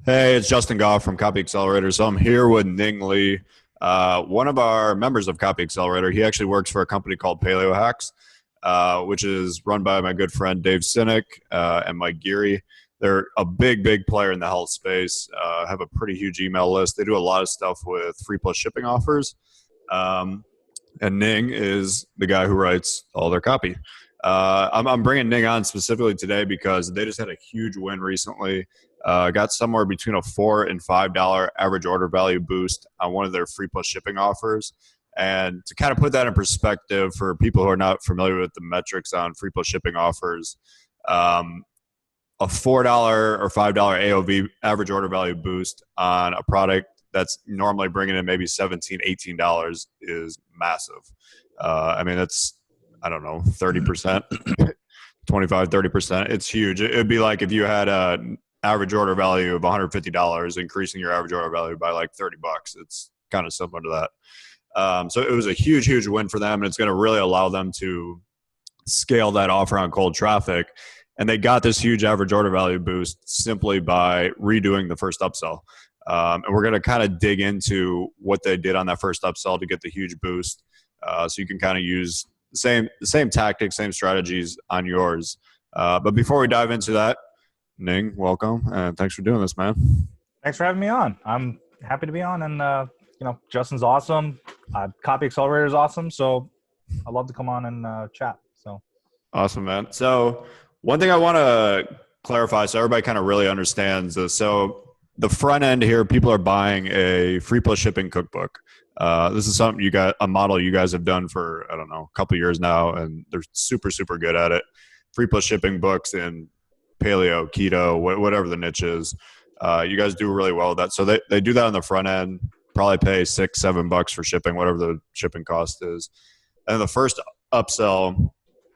Hey, it's Justin Goff from Copy Accelerator. So I'm here with Ning Li, one of our members of Copy Accelerator. He actually works for a company called Paleo Hacks, which is run by my good friend Dave Sinek and Mike Geary. They're a big player in the health space, have a pretty huge email list. They do a lot of stuff with free plus shipping offers. Um, and Ning is the guy who writes all their copy. I'm bringing Ning on specifically today because they just had a huge win recently. Got somewhere between a $4 and $5 average order value boost on one of their free plus shipping offers. And to kind of put that in perspective for people who are not familiar with the metrics on free plus shipping offers, a $4 or $5 AOV average order value boost on a product that's normally bringing in maybe $17, $18 is massive. I mean, that's, I don't know, 30%, 25, 30%. It's huge. It'd be like if you had an average order value of $150, increasing your average order value by like $30. It's kind of similar to that. So it was a huge win for them, and it's going to really allow them to scale that offer on cold traffic. And they got this huge average order value boost simply by redoing the first upsell. And we're going to kind of dig into what they did on that first upsell to get the huge boost. So you can kind of use the same tactics, same strategies on yours. But before we dive into that, Ning, welcome, and thanks for doing this, man. Thanks for having me on. I'm happy to be on, and Justin's awesome. Copy Accelerator is awesome, so I'd love to come on and chat. So awesome, man. So one thing I want to clarify, so everybody kind of really understands this. So the front end here, people are buying a free plus shipping cookbook. This is something a model you guys have done for, I don't know, a couple of years now, and they're super good at it. Free plus shipping books in paleo, keto, whatever the niche is. You guys do really well with that. So they do that on the front end, probably pay $6-7 for shipping, whatever the shipping cost is. And the first upsell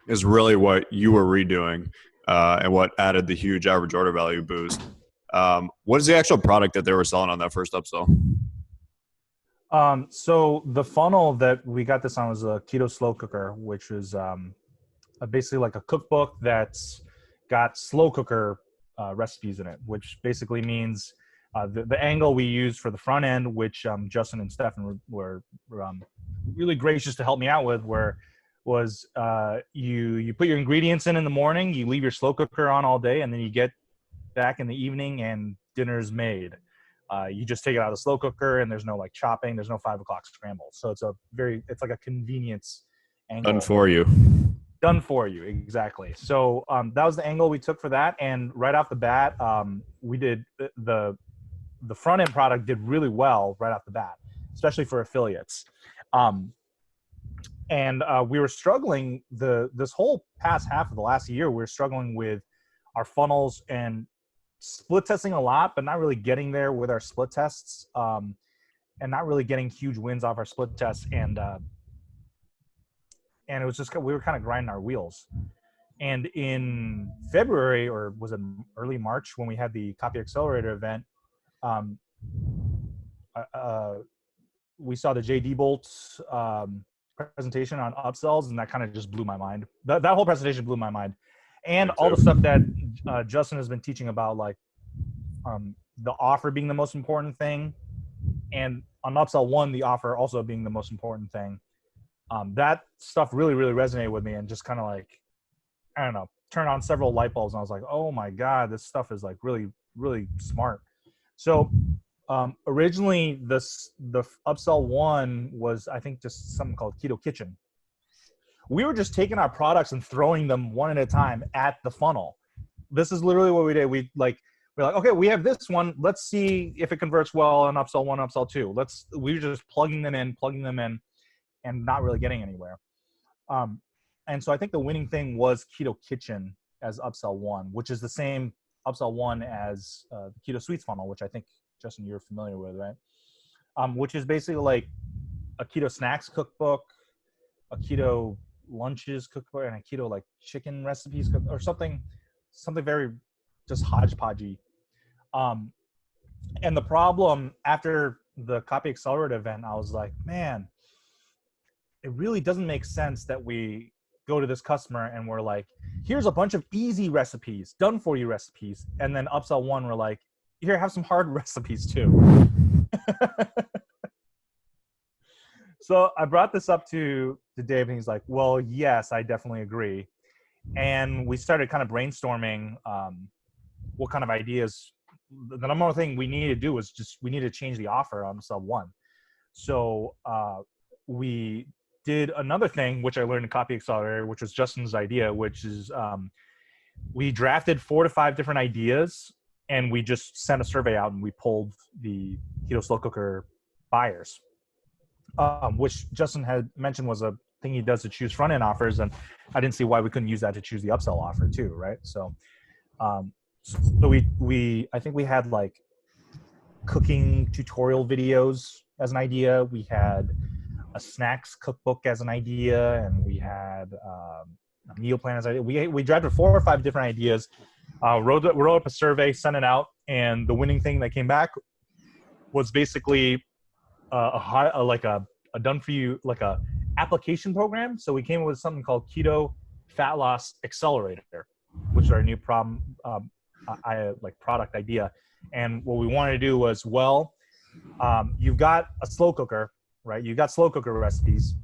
is really what you were redoing and what added the huge average order value boost. What is the actual product that they were selling on that first upsell? So the funnel that we got this on was a keto slow cooker, which is basically like a cookbook that's got slow cooker recipes in it, which basically means the angle we used for the front end, which Justin and Stefan were really gracious to help me out with, was you put your ingredients in the morning, you leave your slow cooker on all day, and then you get back in the evening and dinner's made. You just take it out of the slow cooker, and there's no like chopping, there's no 5 o'clock scramble. So it's like a convenience angle. Done for you, exactly. So that was the angle we took for that, and right off the bat, we did the front end product did really well right off the bat, especially for affiliates. And we were struggling this whole past half of the last year. We were struggling with our funnels and split testing a lot, but not really getting there with our split tests, and not really getting huge wins off our split tests. And it was just, we were kind of grinding our wheels. And in February, or was it early March, when we had the Copy Accelerator event, we saw the JD Bolt's presentation on upsells, and that kind of just blew my mind. That whole presentation blew my mind. And all the stuff that Justin has been teaching about, like the offer being the most important thing, and on upsell one, the offer also being the most important thing. That stuff really resonated with me, and just kind of like, I don't know, turned on several light bulbs, and I was like, oh my God, this stuff is like really smart. So originally the upsell one was, I think, just something called Keto Kitchen. We were just taking our products and throwing them one at a time at the funnel. This is literally what we did. We're like, okay, we have this one. Let's see if it converts well on upsell one, upsell two. We were just plugging them in, and not really getting anywhere. And so I think the winning thing was Keto Kitchen as upsell one, which is the same upsell one as the Keto Sweets funnel, which I think, Justin, you're familiar with, right? Which is basically like a keto snacks cookbook, a keto lunches cookbook, and a keto like chicken recipes cookbook, or something very just hodgepodgey. And the problem after the Copy Accelerator event, I was like, man, it really doesn't make sense that we go to this customer and we're like, here's a bunch of easy recipes, done for you recipes. And then upsell one, we're like, here, have some hard recipes too. So I brought this up to Dave, and he's like, well, yes, I definitely agree. And we started kind of brainstorming what kind of ideas. The number one thing we needed to do was we need to change the offer on sub one. So we did another thing, which I learned in Copy Accelerator, which was Justin's idea, which is we drafted 4 to 5 different ideas, and we just sent a survey out, and we pulled the keto slow cooker buyers, which Justin had mentioned was a thing he does to choose front end offers, and I didn't see why we couldn't use that to choose the upsell offer too, right? So, so I think we had like cooking tutorial videos as an idea. We had a snacks cookbook as an idea, and we had a meal plan as an idea. We drafted 4 or 5 different ideas, wrote up a survey, sent it out, and the winning thing that came back was basically a done for you, like a application program. So we came up with something called Keto Fat Loss Accelerator, which is our new product idea. And what we wanted to do was, you've got a slow cooker, right? You've got slow cooker recipes.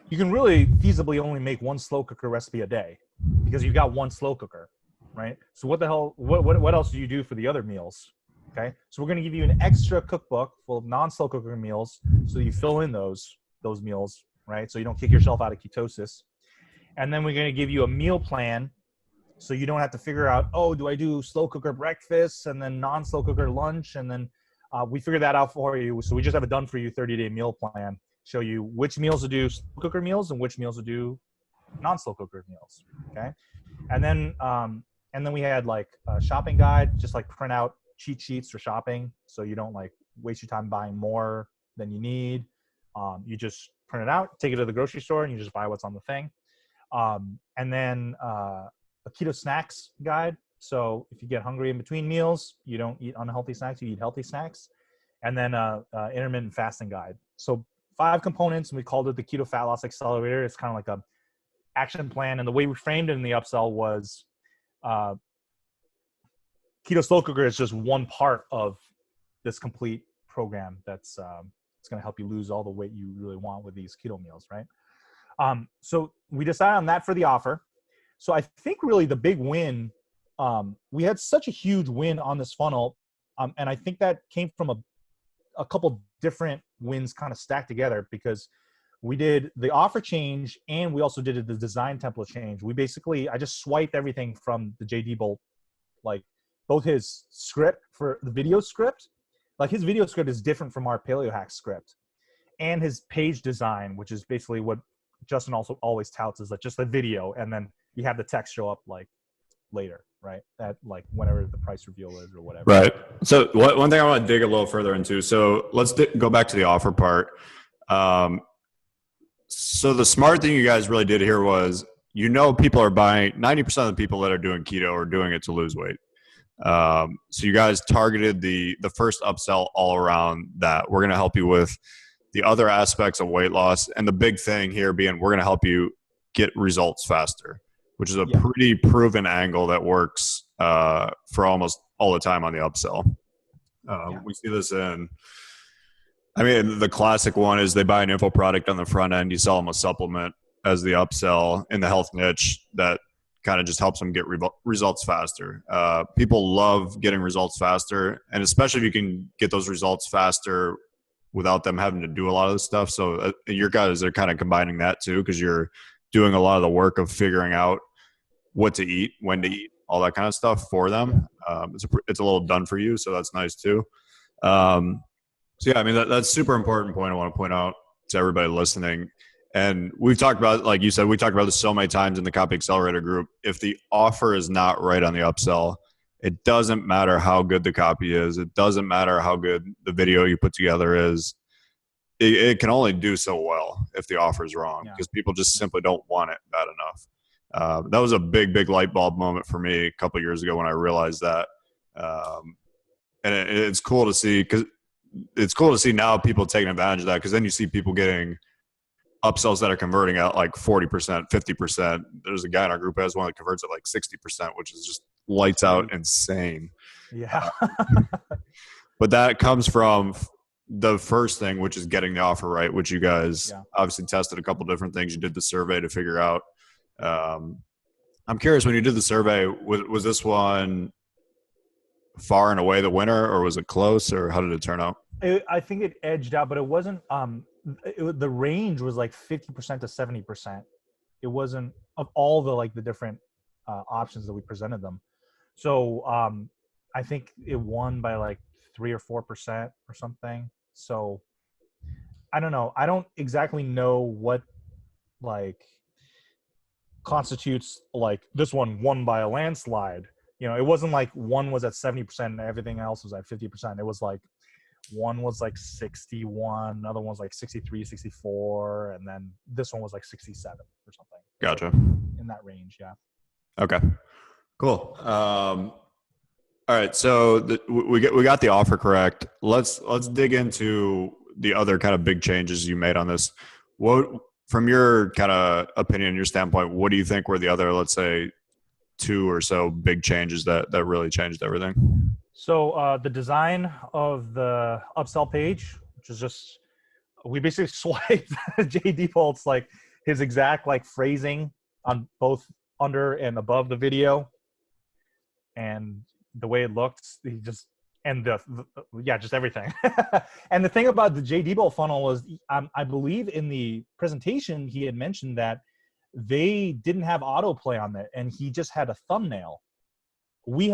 You can really feasibly only make 1 slow cooker recipe a day because you've got 1 slow cooker, right? So what else do you do for the other meals? Okay, so we're going to give you an extra cookbook full of non-slow cooker meals, so you fill in those meals, right? So you don't kick yourself out of ketosis. And then we're going to give you a meal plan, so you don't have to figure out, oh, do I do slow cooker breakfast and then non-slow cooker lunch? And then we figure that out for you. So we just have a done for you 30-day meal plan, show you which meals to do slow cooker meals and which meals to do non-slow cooker meals. Okay, and then we had like a shopping guide, just like print out cheat sheets for shopping, so you don't like waste your time buying more than you need. You just print it out, take it to the grocery store, and you just buy what's on the thing. And then a keto snacks guide, so if you get hungry in between meals, you don't eat unhealthy snacks, you eat healthy snacks. And then intermittent fasting guide. So 5 components, and we called it the Keto Fat Loss Accelerator. It's kind of like a action plan, and the way we framed it in the upsell was keto slow cooker is just one part of this complete program that's it's going to help you lose all the weight you really want with these keto meals, right? So we decided on that for the offer. So I think really the big win, we had such a huge win on this funnel, and I think that came from a couple different wins kind of stacked together, because we did the offer change and we also did the design template change. I just swiped everything from the JD Bolt, like both his script for the video script, like his video script is different from our Paleo Hack script, and his page design, which is basically what Justin also always touts, is like just the video, and then you have the text show up like later, right? At like whenever the price reveal is or whatever. Right. So one thing I want to dig a little further into. So let's go back to the offer part. So the smart thing you guys really did here was, people are buying, 90% of the people that are doing keto are doing it to lose weight. So you guys targeted the first upsell all around that. We're going to help you with the other aspects of weight loss. And the big thing here being, we're going to help you get results faster, which is a pretty proven angle that works for almost all the time on the upsell. We see this the classic one is they buy an info product on the front end. You sell them a supplement as the upsell in the health niche that kind of just helps them get results faster. People love getting results faster, and especially if you can get those results faster without them having to do a lot of this stuff. So your guys are kind of combining that too, because you're doing a lot of the work of figuring out what to eat, when to eat, all that kind of stuff for them. It's a little done for you, so that's nice too. That's a super important point I want to point out to everybody listening. And we've talked about, like you said, we talked about this so many times in the Copy Accelerator group. If the offer is not right on the upsell, it doesn't matter how good the copy is. It doesn't matter how good the video you put together is. It can only do so well if the offer is wrong, because people just simply don't want it bad enough. That was a big, big light bulb moment for me a couple of years ago when I realized that. And it's cool to see, because it's cool to see now people taking advantage of that, because then you see people getting upsells that are converting at like 40%, 50%. There's a guy in our group who has one that converts at like 60%, which is just lights out insane. Yeah. But that comes from the first thing, which is getting the offer right, which you guys Yeah. obviously tested a couple different things. You did the survey to figure out. I'm curious, when you did the survey, was this one far and away the winner, or was it close, or how did it turn out? I think it edged out, but it wasn't. The range was like 50% to 70%. It wasn't of all the like the different options that we presented them. So I think it won by like 3 or 4% or something. So I don't know. I don't exactly know what like constitutes like this one won by a landslide. You know, it wasn't like one was at 70% and everything else was at 50%. It was like one was like 61, another one was like 63, 64, and then this one was like 67 or something. Gotcha. Like in that range, yeah. Okay. Cool. All right. So we got the offer correct. Let's dig into the other kind of big changes you made on this. What, from your kind of opinion, your standpoint, what do you think were the other, let's say, 2 or so big changes that really changed everything? So the design of the upsell page, which is just we basically swiped JD Bolt's like his exact like phrasing on both under and above the video, and the way it looked, he just and the yeah, just everything. And the thing about the JD Bolt funnel was, I believe in the presentation he had mentioned that they didn't have autoplay on it, and he just had a thumbnail. We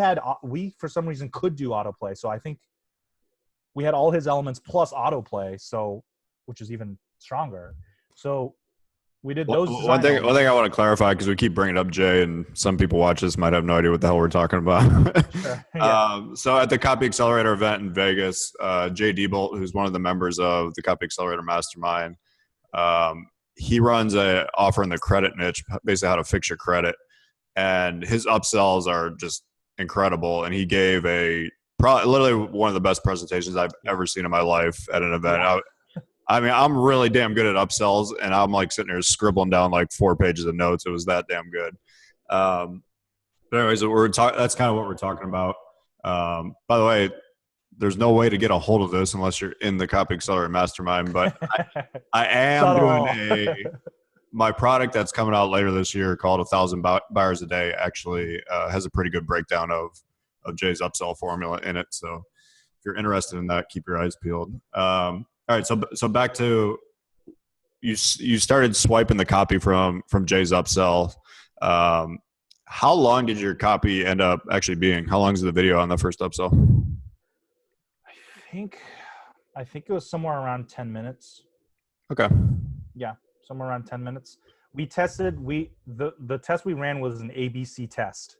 for some reason could do autoplay, so I think we had all his elements plus autoplay, so which is even stronger. So we did those. One thing I want to clarify, because we keep bringing up Jay, and some people watch this might have no idea what the hell we're talking about. Sure. Yeah. So at the Copy Accelerator event in Vegas, Jay Diebold, who's one of the members of the Copy Accelerator Mastermind, he runs a offer in the credit niche, basically how to fix your credit, and his upsells are just incredible. And he gave literally one of the best presentations I've ever seen in my life at an event. Yeah. I mean, I'm really damn good at upsells, and I'm like sitting there scribbling down like 4 pages of notes. It was that damn good. But anyways, that's kind of what we're talking about. By the way, there's no way to get a hold of this unless you're in the Copy Accelerator Mastermind. But I am doing my product that's coming out later this year called 1,000 Buyers a Day. Actually, has a pretty good breakdown of Jay's upsell formula in it. So if you're interested in that, keep your eyes peeled. All right, so back to you started swiping the copy from Jay's upsell. How long did your copy end up actually being? How long is the video on the first upsell? I think it was somewhere around 10 minutes. Okay. Yeah, somewhere around 10 minutes. We tested the test we ran was an ABC test.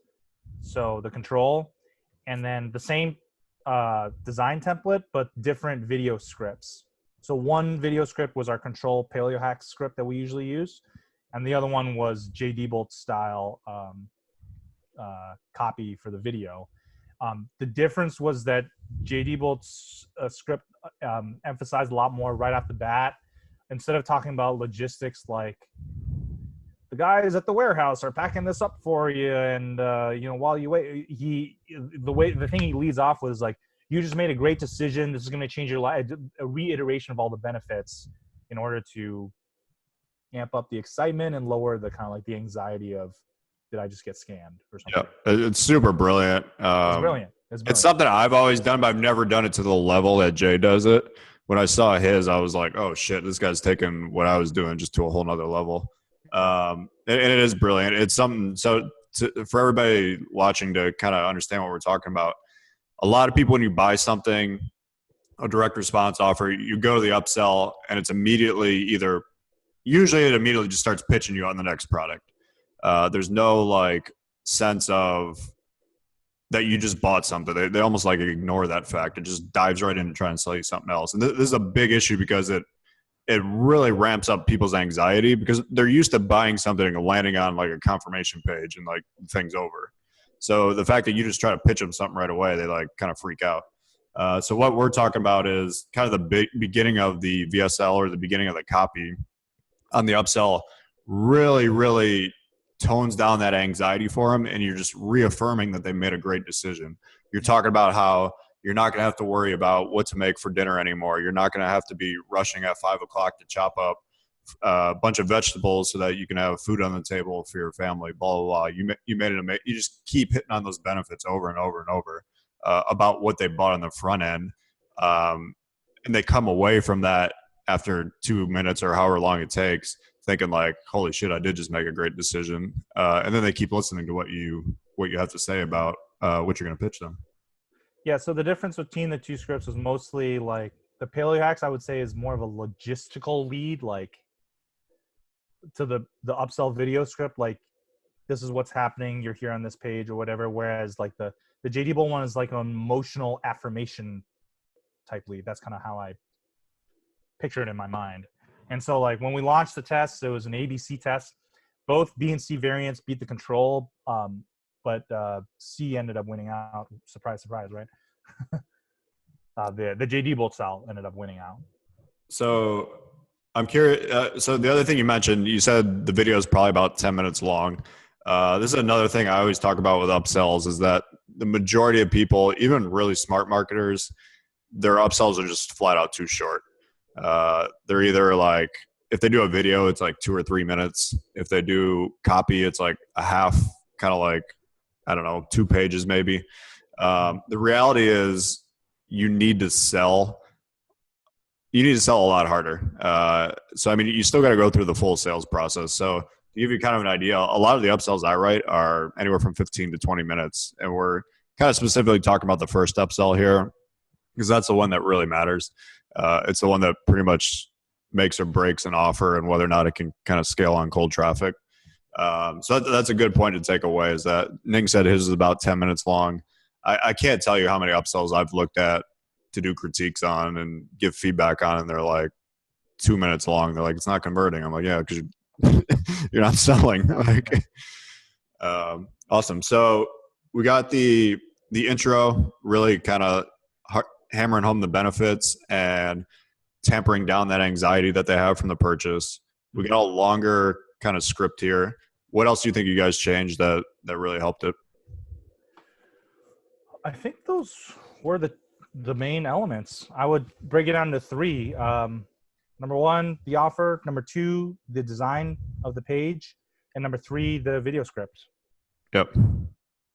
So the control, and then the same design template but different video scripts. So one video script was our control paleo hack script that we usually use, and the other one was JD Bolt style copy for the video. The difference was that JD Bolt's script emphasized a lot more right off the bat. Instead of talking about logistics like the guys at the warehouse are packing this up for you, and while you wait, the thing he leads off with is like, you just made a great decision. This is going to change your life. A reiteration of all the benefits in order to amp up the excitement and lower the kind of like the anxiety of, did I just get scammed or something? Yeah, it's super brilliant. It's brilliant. It's something I've always done, but I've never done it to the level that Jay does it. When I saw his, I was like, oh shit, this guy's taking what I was doing just to a whole nother level. And it is brilliant. It's something, for everybody watching to kind of understand what we're talking about. A lot of people, when you buy something, a direct response offer, you go to the upsell and it's usually it immediately just starts pitching you on the next product. There's no like sense of that you just bought something. They almost like ignore that fact. It just dives right into trying to sell you something else. And this is a big issue because it really ramps up people's anxiety because they're used to buying something and landing on like a confirmation page and like things over. So the fact that you just try to pitch them something right away, they like kind of freak out. So what we're talking about is kind of the beginning of the VSL or the beginning of the copy on the upsell really, really tones down that anxiety for them, and you're just reaffirming that they made a great decision. You're talking about how you're not going to have to worry about what to make for dinner anymore. You're not going to have to be rushing at 5 o'clock to chop up a bunch of vegetables so that you can have food on the table for your family. Blah blah blah. You made it amazing. You just keep hitting on those benefits over and over and over about what they bought on the front end, and they come away from that after 2 minutes or however long it takes, thinking like, "Holy shit, I did just make a great decision." And then they keep listening to what you have to say about what you're going to pitch them. Yeah. So the difference between the two scripts was mostly like the Paleo Hacks, I would say, is more of a logistical lead, like to the upsell video script, like this is what's happening, you're here on this page or whatever. Whereas like the JD Bull one is like an emotional affirmation type lead. That's kind of how I picture it in my mind. And so like when we launched the test, it was an ABC test. Both B and C variants beat the control, but C ended up winning out. Surprise, surprise, right? The JD Bolt style ended up winning out. So I'm curious. So the other thing you mentioned, you said the video is probably about 10 minutes long. This is another thing I always talk about with upsells is that the majority of people, even really smart marketers, their upsells are just flat out too short. They're either like, if they do a video, it's like 2 or 3 minutes. If they do copy, it's like a half, kind of like, I don't know, 2 pages maybe. The reality is you need to sell. You need to sell a lot harder. So, I mean, you still got to go through the full sales process. So to give you kind of an idea, a lot of the upsells I write are anywhere from 15 to 20 minutes. And we're kind of specifically talking about the first upsell here because that's the one that really matters. It's the one that pretty much makes or breaks an offer and whether or not it can kind of scale on cold traffic. So that's a good point to take away is that Ning said his is about 10 minutes long. I can't tell you how many upsells I've looked at to do critiques on and give feedback on, and they're like 2 minutes long. They're like, it's not converting. I'm like, yeah, because you're not selling. Like, awesome. So we got the intro, really kind of hammering home the benefits and tampering down that anxiety that they have from the purchase. We got a longer kind of script here. What else do you think you guys changed that really helped it? I think those were the main elements. I would break it down to 3. Number 1, the offer. Number 2, the design of the page. And number 3, the video script. Yep.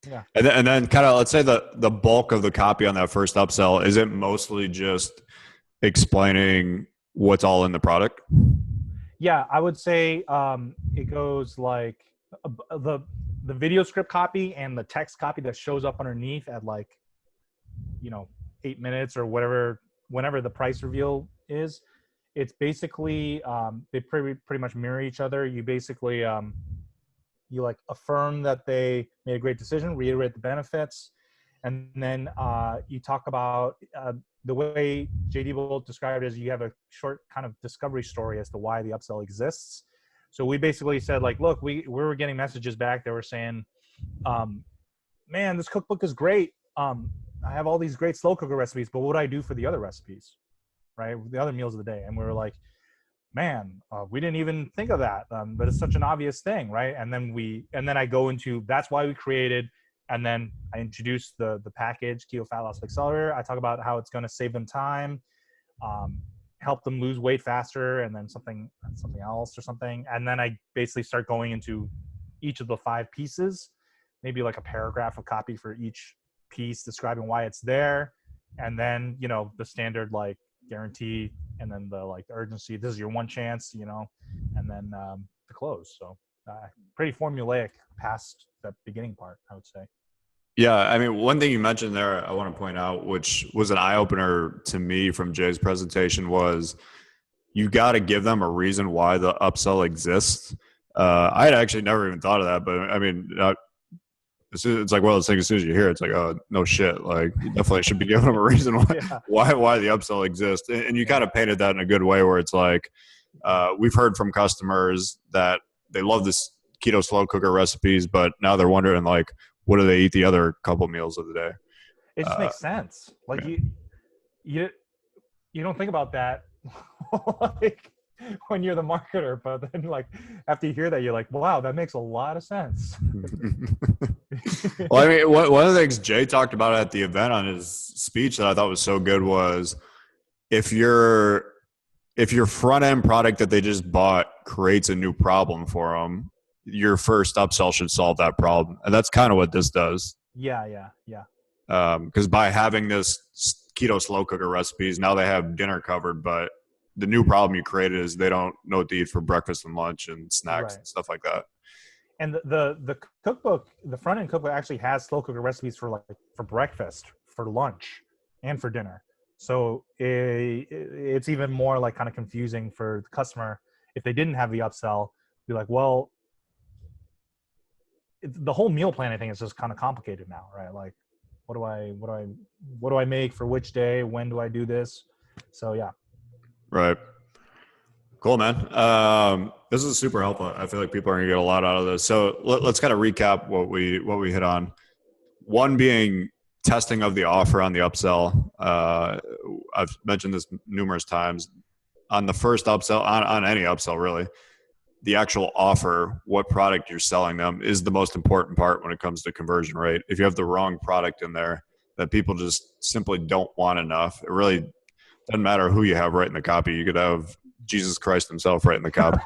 Yeah. And then kind of, let's say the bulk of the copy on that first upsell, is it mostly just explaining what's all in the product? Yeah, I would say it goes like the video script copy and the text copy that shows up underneath at like, 8 minutes or whenever the price reveal is. It's basically they pretty much mirror each other. You basically you like affirm that they made a great decision, reiterate the benefits, and then you talk about the way JD Bolt described it is you have a short kind of discovery story as to why the upsell exists. So we basically said like, look, we were getting messages back that were saying, man, this cookbook is great. I have all these great slow cooker recipes, but what do I do for the other recipes, right? The other meals of the day. And we were like, man, we didn't even think of that, but it's such an obvious thing, right? And then I go into, that's why we created, and then I introduce the package, Keto Fat Loss Accelerator. I talk about how it's going to save them time, help them lose weight faster, and then something else or something. And then I basically start going into each of the 5 pieces, maybe like a paragraph of copy for each piece describing why it's there. And then, the standard like guarantee, and then the like the urgency, this is your one chance, and then the close. So pretty formulaic past the beginning part, I would say. Yeah, I mean, one thing you mentioned there I want to point out, which was an eye-opener to me from Jay's presentation, was you got to give them a reason why the upsell exists. I had actually never even thought of that, but I mean, it's like one of those things, as soon as you hear it, it's like, oh, no shit. Like, you definitely should be giving them a reason why the upsell exists. And you kind of painted that in a good way where it's like, we've heard from customers that they love this keto slow cooker recipes, but now they're wondering, like, what do they eat the other couple meals of the day? It just makes sense. Like, you don't think about that. Like, when you're the marketer, but then like after you hear that, you're like, wow, that makes a lot of sense. Well, I mean, one of the things Jay talked about at the event on his speech that I thought was so good was if your front end product that they just bought creates a new problem for them, your first upsell should solve that problem, and that's kind of what this does. Yeah. Because by having this keto slow cooker recipes, now they have dinner covered, but the new problem you created is they don't know what to eat for breakfast and lunch and snacks and stuff like that. And the cookbook, the front end cookbook actually has slow cooker recipes for breakfast, for lunch, and for dinner. So it's even more like kind of confusing for the customer if they didn't have the upsell. Be like, well, the whole meal plan, I think, is just kind of complicated now, right? Like, what do I make for which day? When do I do this? So yeah. Right. Cool, man. This is super helpful. I feel like people are going to get a lot out of this. So let's kind of recap what we hit on. One being testing of the offer on the upsell. I've mentioned this numerous times. On the first upsell, on any upsell really, the actual offer, what product you're selling them, is the most important part when it comes to conversion rate. If you have the wrong product in there that people just simply don't want enough, it really doesn't matter who you have writing the copy. You could have Jesus Christ himself writing the copy.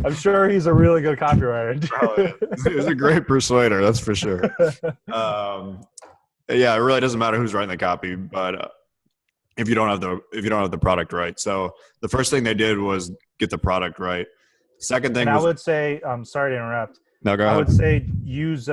I'm sure he's a really good copywriter. He's a great persuader, that's for sure. Yeah, it really doesn't matter who's writing the copy, but if you don't have the product right. So the first thing they did was get the product right. Second thing, I would say, I'm sorry to interrupt. No, go ahead. I would say use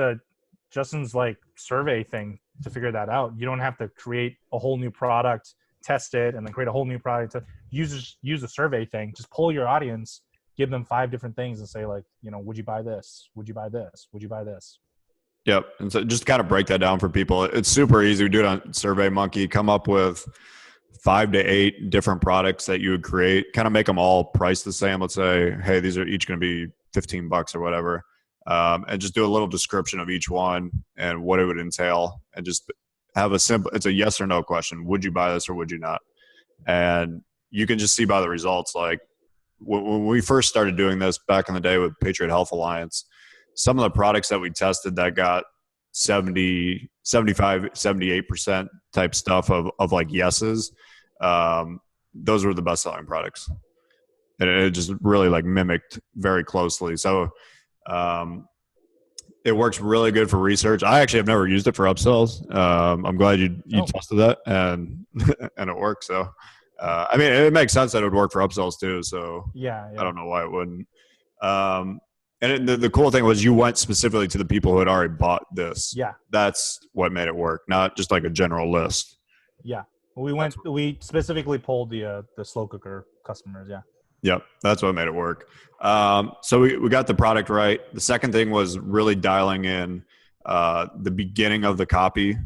Justin's like survey thing to figure that out. You don't have to create a whole new product, test it, and then create a whole new product. To use the survey thing. Just pull your audience, give them 5 different things, and say like, would you buy this? Would you buy this? Would you buy this? Yep. And so just kind of break that down for people. It's super easy. We do it on SurveyMonkey. Come up with 5 to 8 different products that you would create. Kind of make them all priced the same. Let's say, hey, these are each going to be $15 or whatever. And just do a little description of each one and what it would entail, and just have it's a yes or no question. Would you buy this or would you not? And you can just see by the results. Like when we first started doing this back in the day with Patriot Health Alliance, some of the products that we tested that got 70, 75, 78% type stuff of like yeses, those were the best selling products. And it just really like mimicked very closely. So it works really good for research. I actually have never used it for upsells. I'm glad you tested that and and it worked. So I mean, it makes sense that it would work for upsells too. So yeah. I don't know why it wouldn't. And the cool thing was you went specifically to the people who had already bought this. Yeah, that's what made it work, not just like a general list. Yeah, we specifically pulled the slow cooker customers. Yeah. Yep, that's what made it work. So we got the product right. The second thing was really dialing in the beginning of the copy.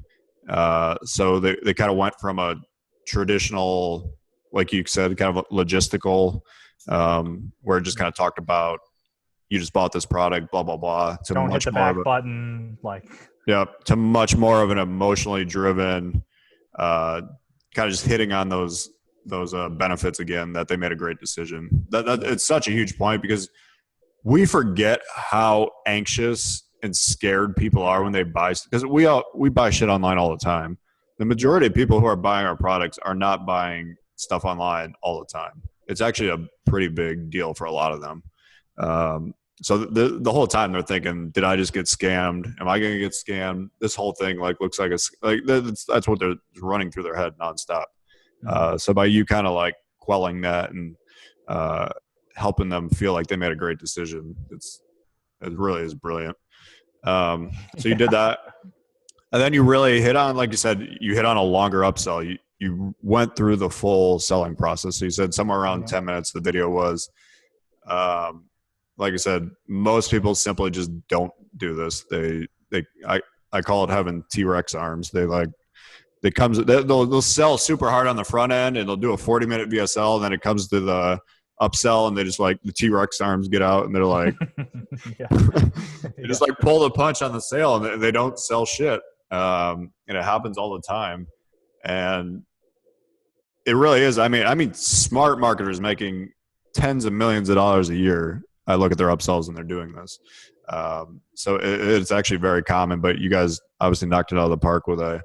So they kind of went from a traditional, like you said, kind of logistical, where it just kind of talked about you just bought this product, blah blah blah. To don't hit the back button, like. Yep, to much more of an emotionally driven, kind of just hitting on those benefits again, that they made a great decision. That it's such a huge point, because we forget how anxious and scared people are when they buy, because we buy shit online all the time. The majority of people who are buying our products are not buying stuff online all the time. It's actually a pretty big deal for a lot of them. So the whole time they're thinking, did I just get scammed? Am I going to get scammed? This whole thing looks like that's what they're running through their head nonstop. So by you kind of like quelling that and helping them feel like they made a great decision, it really is brilliant. So you did that, and then you really hit on, like you said, you hit on a longer upsell. You went through the full selling process. So you said somewhere around 10 minutes the video was. Like I said, most people simply just don't do this. I call it having T-Rex arms. They'll sell super hard on the front end, and they'll do a 40-minute VSL, and then it comes to the upsell, and they just like the T-Rex arms get out, and they're like, they just like pull the punch on the sale, and they don't sell shit. And it happens all the time. And It really is. I mean, smart marketers making tens of millions of dollars a year. I look at their upsells and they're doing this. So it's actually very common. But you guys obviously knocked it out of the park with a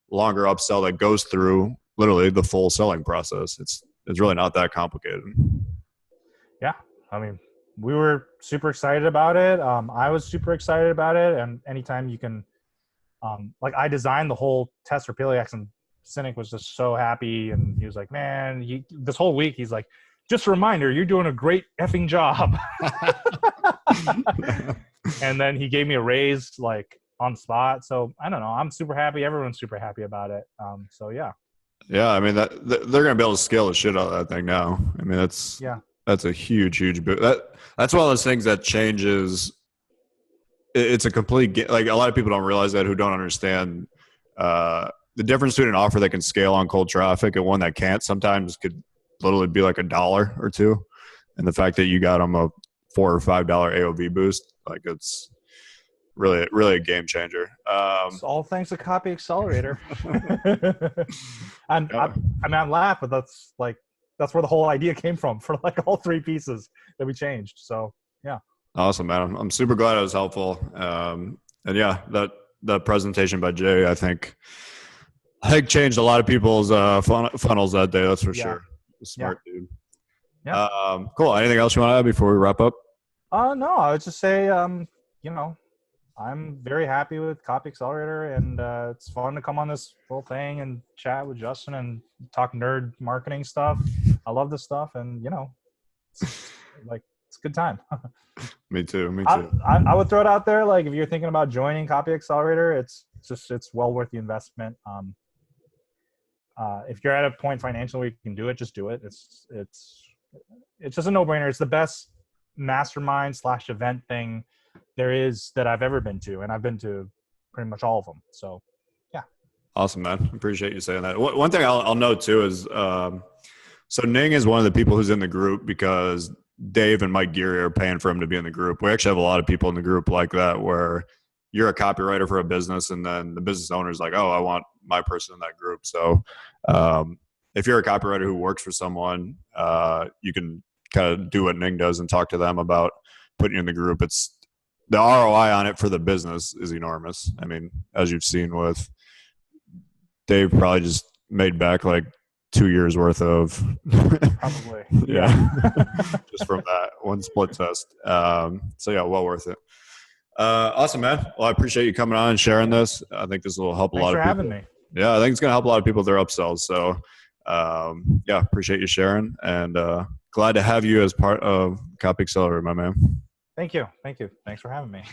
longer upsell that goes through literally the full selling process. It's really not that complicated. Yeah, I mean, we were super excited about it. I was super excited about it, and anytime you can, like, I designed the whole test for Peleax, and Cynic was just so happy, and he was like, "Man, this whole week, he's like, just a reminder, you're doing a great effing job." And then he gave me a raise, like, on the spot. So I don't know. I'm super happy. Everyone's super happy about it. So yeah. Yeah, I mean they're going to be able to scale the shit out of that thing now. I mean Yeah. that's a huge boost. That's one of those things that changes. It's a complete, like, a lot of people don't realize that, who don't understand the difference between an offer that can scale on cold traffic and one that can't. Sometimes could literally be like $1 or $2, and the fact that you got them a $4 or $5 AOV boost, like, it's really a game changer. It's all thanks to Copy Accelerator. And Yeah. I mean, I'm laughing, but that's where the whole idea came from for, like, all three pieces that we changed. So yeah. Awesome, man. I'm super glad it was helpful. And yeah, that presentation by Jay, I think changed a lot of people's funnels that day. That's for sure. Smart dude. Yeah. Cool. Anything else you want to add before we wrap up? No, I would just say, I'm very happy with Copy Accelerator, and it's fun to come on this little thing and chat with Justin and talk nerd marketing stuff. I love this stuff, and it's a good time. Me too. I would throw it out there. Like, if you're thinking about joining Copy Accelerator, it's well worth the investment. If you're at a point financially where you can do it, just do it. It's just a no-brainer. It's the best mastermind / event thing there is that I've ever been to, and I've been to pretty much all of them. So yeah. Awesome, man. Appreciate you saying that. One thing I'll note too is, so Ning is one of the people who's in the group because Dave and Mike Geary are paying for him to be in the group. We actually have a lot of people in the group like that, where you're a copywriter for a business, and then the business owner is like, "Oh, I want my person in that group." So if you're a copywriter who works for someone, you can kind of do what Ning does and talk to them about putting you in the group. It's the ROI on it for the business is enormous. I mean, as you've seen with Dave, probably just made back like 2 years worth of Probably. yeah. Just from that one split test. So yeah, well worth it. Awesome, man. Well, I appreciate you coming on and sharing this. I think this will help a lot of people. Thanks for having me. Yeah, I think it's going to help a lot of people with their upsells. So yeah, appreciate you sharing, and glad to have you as part of Copy Accelerator, my man. Thank you. Thanks for having me.